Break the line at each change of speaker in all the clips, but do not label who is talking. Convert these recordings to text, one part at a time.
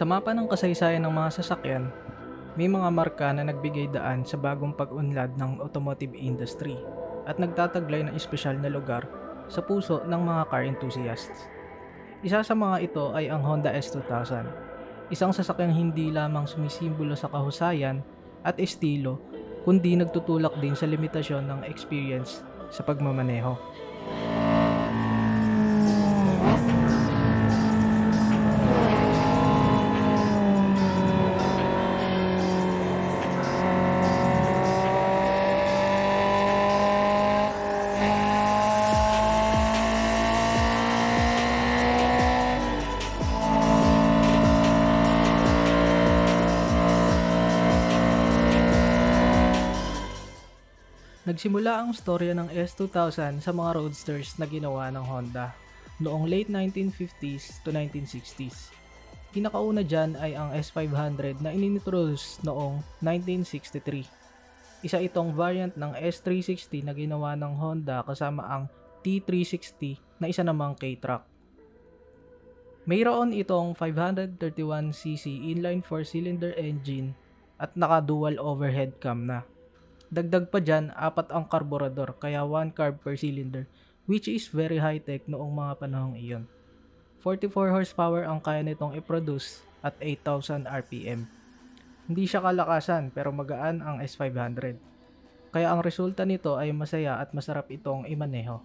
Sa mapa ng kasaysayan ng mga sasakyan, may mga marka na nagbigay daan sa bagong pag-unlad ng automotive industry at nagtataglay ng espesyal na lugar sa puso ng mga car enthusiasts. Isa sa mga ito ay ang Honda S2000, isang sasakyang hindi lamang sumisimbolo sa kahusayan at estilo, kundi nagtutulak din sa limitasyon ng experience sa pagmamaneho. Nagsimula ang storya ng S2000 sa mga roadsters na ginawa ng Honda noong late 1950s to 1960s. Pinakauna dyan ay ang S500 na inintroduce noong 1963. Isa itong variant ng S360 na ginawa ng Honda kasama ang T360 na isa namang K-Truck. Mayroon itong 531cc inline 4-cylinder engine at naka-dual overhead cam na. Dagdag pa dyan, 4 ang karburador kaya 1 carb per cylinder, which is very high-tech noong mga panahong iyon. 44 horsepower ang kaya nitong i-produce at 8,000 RPM. Hindi siya kalakasan pero magaan ang S500. Kaya ang resulta nito ay masaya at masarap itong imaneho.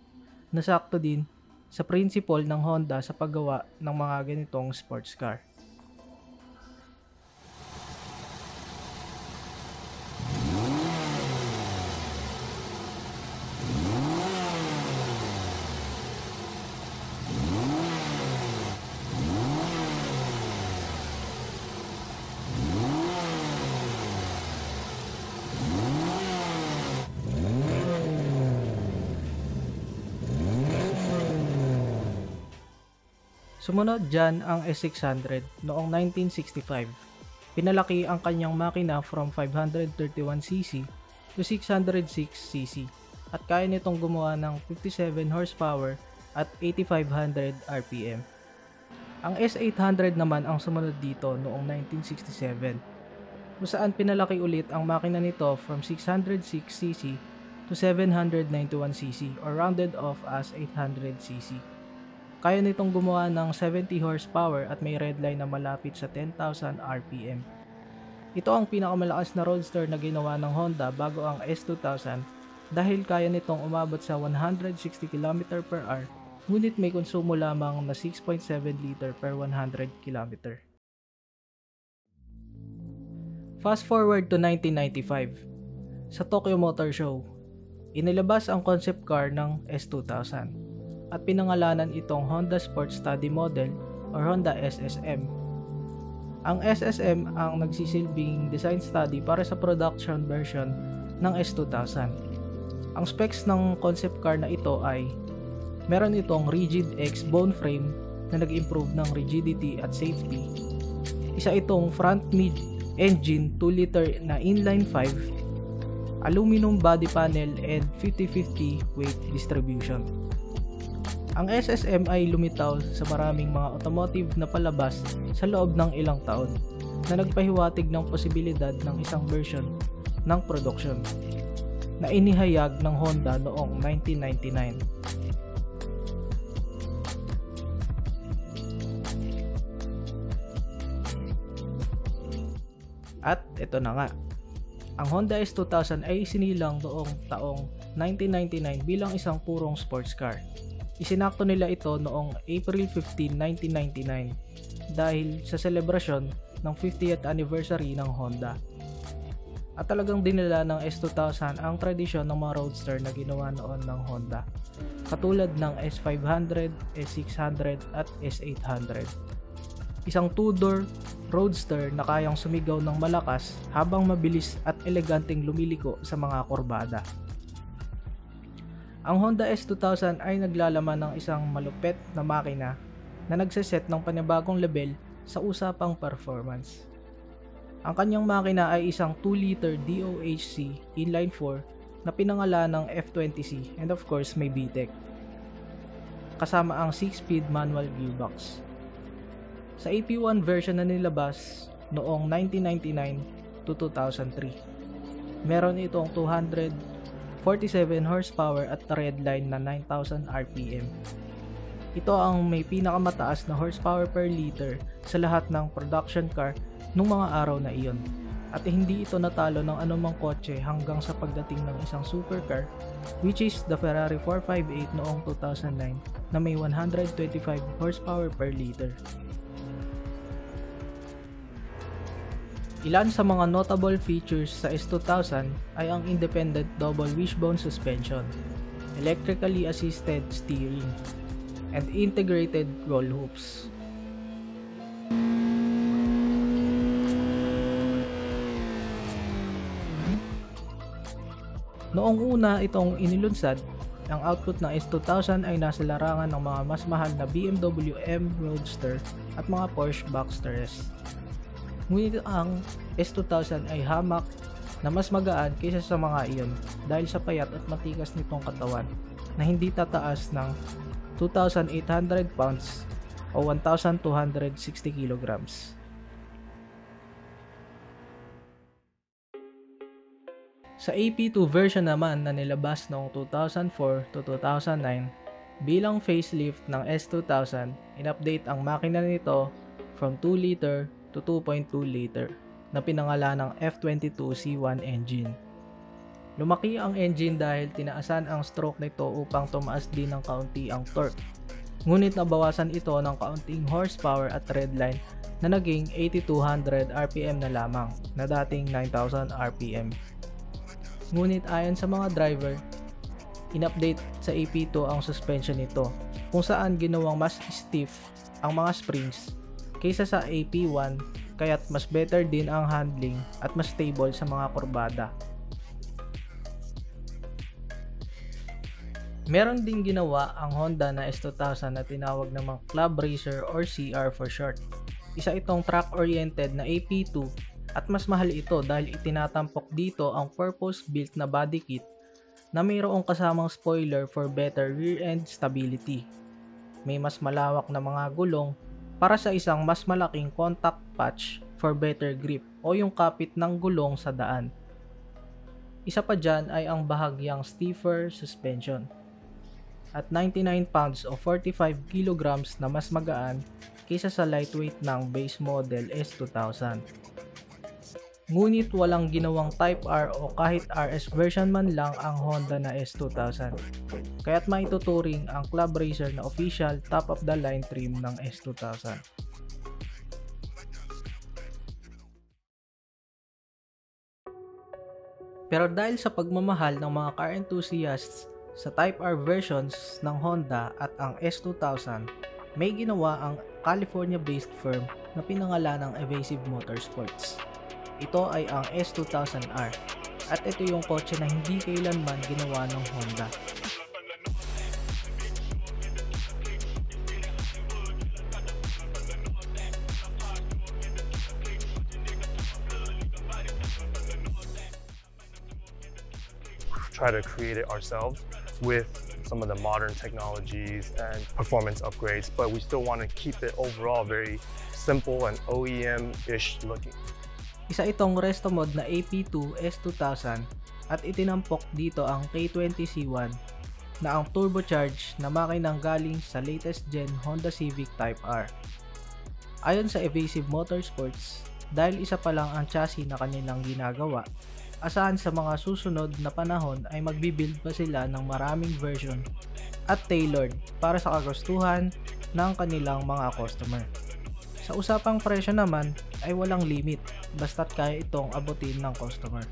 Nasakto din sa principle ng Honda sa paggawa ng mga ganitong sports car. Sumunod dyan ang S600 noong 1965. Pinalaki ang kanyang makina from 531cc to 606cc at kaya nitong gumawa ng 57 horsepower at 8,500 RPM. Ang S800 naman ang sumunod dito noong 1967 kung saan pinalaki ulit ang makina nito from 606cc to 791cc or rounded off as 800cc. Kaya nitong gumawa ng 70 horsepower at may redline na malapit sa 10,000 RPM. Ito ang pinakamalakas na roadster na ginawa ng Honda bago ang S2000 dahil kaya nitong umabot sa 160 km/h ngunit may konsumo lamang na 6.7 liter per 100 km. Fast forward to 1995. Sa Tokyo Motor Show, inilabas ang concept car ng S2000. At pinangalanan itong Honda Sport Study Model or Honda SSM. Ang SSM ang nagsisilbing design study para sa production version ng S2000. Ang specs ng concept car na ito ay meron itong Rigid X bone frame na nag-improve ng rigidity at safety. Isa itong front mid engine 2-liter na inline 5, aluminum body panel and 50-50 weight distribution. Ang SSM ay lumitaw sa maraming mga automotive na palabas sa loob ng ilang taon na nagpahiwatig ng posibilidad ng isang version ng production na inihayag ng Honda noong 1999. At ito na nga, ang Honda S2000 ay isinilang noong taong 1999 bilang isang purong sports car. Isinakto nila ito noong April 15, 1999 dahil sa selebrasyon ng 50th anniversary ng Honda. At talagang dinala ng S2000 ang tradisyon ng mga roadster na ginawa noon ng Honda, katulad ng S500, S600 at S800. Isang two-door roadster na kayang sumigaw ng malakas habang mabilis at eleganteng lumiliko sa mga kurbada. Ang Honda S2000 ay naglalaman ng isang malupet na makina na nagseset ng panibagong level sa usapang performance. Ang kanyang makina ay isang 2-liter DOHC inline 4 na pinangalan ng F20C and of course may VTEC. Kasama ang 6-speed manual gearbox. Sa AP1 version na nilabas noong 1999 to 2003. Meron itong 247 horsepower at redline na 9,000 RPM. Ito ang may pinakamataas na horsepower per liter sa lahat ng production car nung mga araw na iyon. At hindi ito natalo ng anumang kotse hanggang sa pagdating ng isang supercar, which is the Ferrari 458 noong 2009 na may 125 horsepower per liter. Ilan sa mga notable features sa S2000 ay ang independent double wishbone suspension, electrically assisted steering, and integrated roll hoops. Noong una itong inilunsad, ang output ng S2000 ay nasa larangan ng mga mas mahal na BMW M Roadster at mga Porsche Boxster S. Ngunit ang S2000 ay hamak na mas magaan kaysa sa mga iyon dahil sa payat at matikas nitong katawan na hindi tataas ng 2,800 pounds o 1,260 kilograms. Sa AP2 version naman na nilabas noong 2004 to 2009, bilang facelift ng S2000, in-update ang makina nito from 2 liter to 2.2 liter na pinangalan ng F22C1 engine. Lumaki ang engine dahil tinaasan ang stroke nito upang tumaas din ng kaunti ang torque. Ngunit nabawasan ito ng kaunting horsepower at redline na naging 8,200 RPM na lamang na dating 9,000 RPM. Ngunit ayon sa mga driver, in-update sa AP2 ang suspension nito kung saan ginawang mas stiff ang mga springs kaysa sa AP1, kaya't mas better din ang handling at mas stable sa mga kurbada. Meron din ginawa ang Honda na S2000 na tinawag namang Club Racer or CR for short. Isa itong track-oriented na AP2 at mas mahal ito dahil itinatampok dito ang purpose-built na body kit na mayroong kasamang spoiler for better rear-end stability. May mas malawak na mga gulong para sa isang mas malaking contact patch for better grip o yung kapit ng gulong sa daan. Isa pa dyan ay ang bahagyang stiffer suspension at 99 pounds o 45 kilograms na mas magaan kaysa sa lightweight ng base model S2000. Ngunit walang ginawang Type R o kahit RS version man lang ang Honda na S2000, kaya't maituturing ang Club Racer na official top-of-the-line trim ng S2000. Pero dahil sa pagmamahal ng mga car enthusiasts sa Type R versions ng Honda at ang S2000, may ginawa ang California-based firm na pinangalan ng Evasive Motorsports. Ito ay ang S2000R at ito yung kotse na hindi kailanman ginawa ng Honda.
Try to create it ourselves with some of the modern technologies and performance upgrades, but we still want to keep it overall very simple and OEM-ish looking.
Isa itong resto mod na AP2 S2000 at itinampok dito ang K20C1 na ang turbocharged na makinang galing sa latest gen Honda Civic Type R. Ayon sa Evasive Motorsports, dahil isa pa lang ang chassis na kanilang ginagawa, asahan sa mga susunod na panahon ay magbibuild pa sila ng maraming version at tailored para sa kagustuhan ng kanilang mga customer. Sa usapang presyo naman ay walang limit basta't kaya itong abutin ng customer.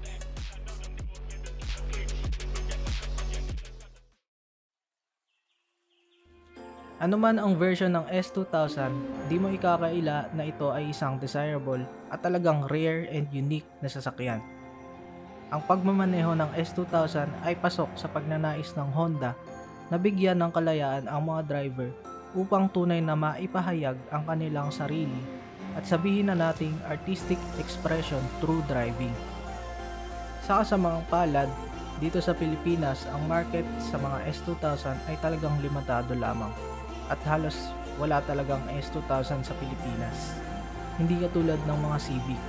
Ano man ang version ng S2000, di mo ikakaila na ito ay isang desirable at talagang rare and unique na sasakyan. Ang pagmamaneho ng S2000 ay pasok sa pagnanais ng Honda na bigyan ng kalayaan ang mga driver upang tunay na maipahayag ang kanilang sarili at sabihin na nating artistic expression through driving. Sa kasamang palad, dito sa Pilipinas ang market sa mga S2000 ay talagang limitado lamang at halos wala talagang S2000 sa Pilipinas. Hindi katulad ng mga Civic.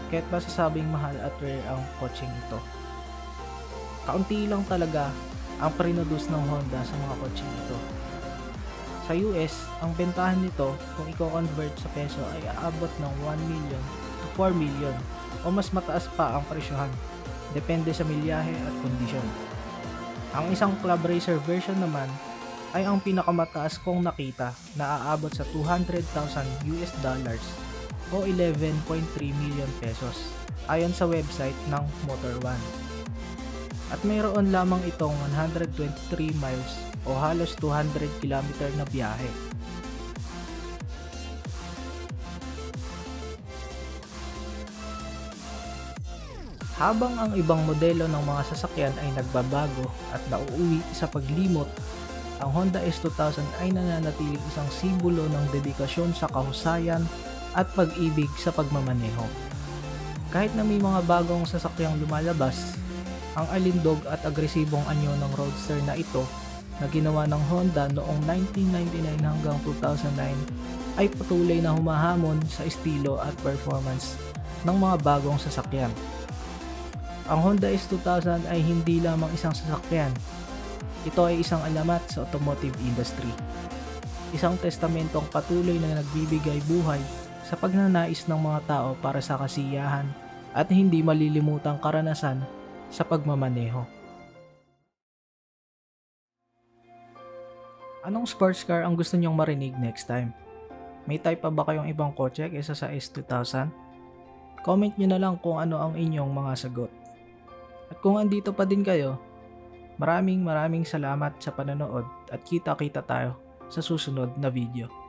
Kahit masasabing mahal at rare ang kotseng ito. Kaunti lang talaga ang produce ng Honda sa mga kotseng ito. Sa US, ang bentahan nito kung i-convert sa peso ay aabot ng 1 million to 4 million o mas mataas pa ang presyohan, depende sa milyahe at kondisyon. Ang isang Club Racer version naman ay ang pinakamataas kong nakita na aabot sa 200,000 US dollars o 11.3 million pesos ayon sa website ng Motor One. At mayroon lamang itong 123 miles o halos 200 km na biyahe. Habang ang ibang modelo ng mga sasakyan ay nagbabago at nauuwi sa paglimot, ang Honda S2000 ay nananatiling isang simbolo ng dedikasyon sa kahusayan at pag-ibig sa pagmamaneho. Kahit na may mga bagong sasakyang lumalabas, ang alindog at agresibong anyo ng roadster na ito na ginawa ng Honda noong 1999 hanggang 2009 ay patuloy na humahamon sa estilo at performance ng mga bagong sasakyan. Ang Honda S2000 ay hindi lamang isang sasakyan. Ito ay isang alamat sa automotive industry. Isang testamentong patuloy na nagbibigay buhay sa pagnanais ng mga tao para sa kasiyahan at hindi malilimutang karanasan sa pagmamaneho. Anong sports car ang gusto nyong marinig next time? May type pa ba kayong ibang kotse kaysa sa S2000? Comment nyo na lang kung ano ang inyong mga sagot. At kung andito pa din kayo, maraming salamat sa panonood at kita-kita tayo sa susunod na video.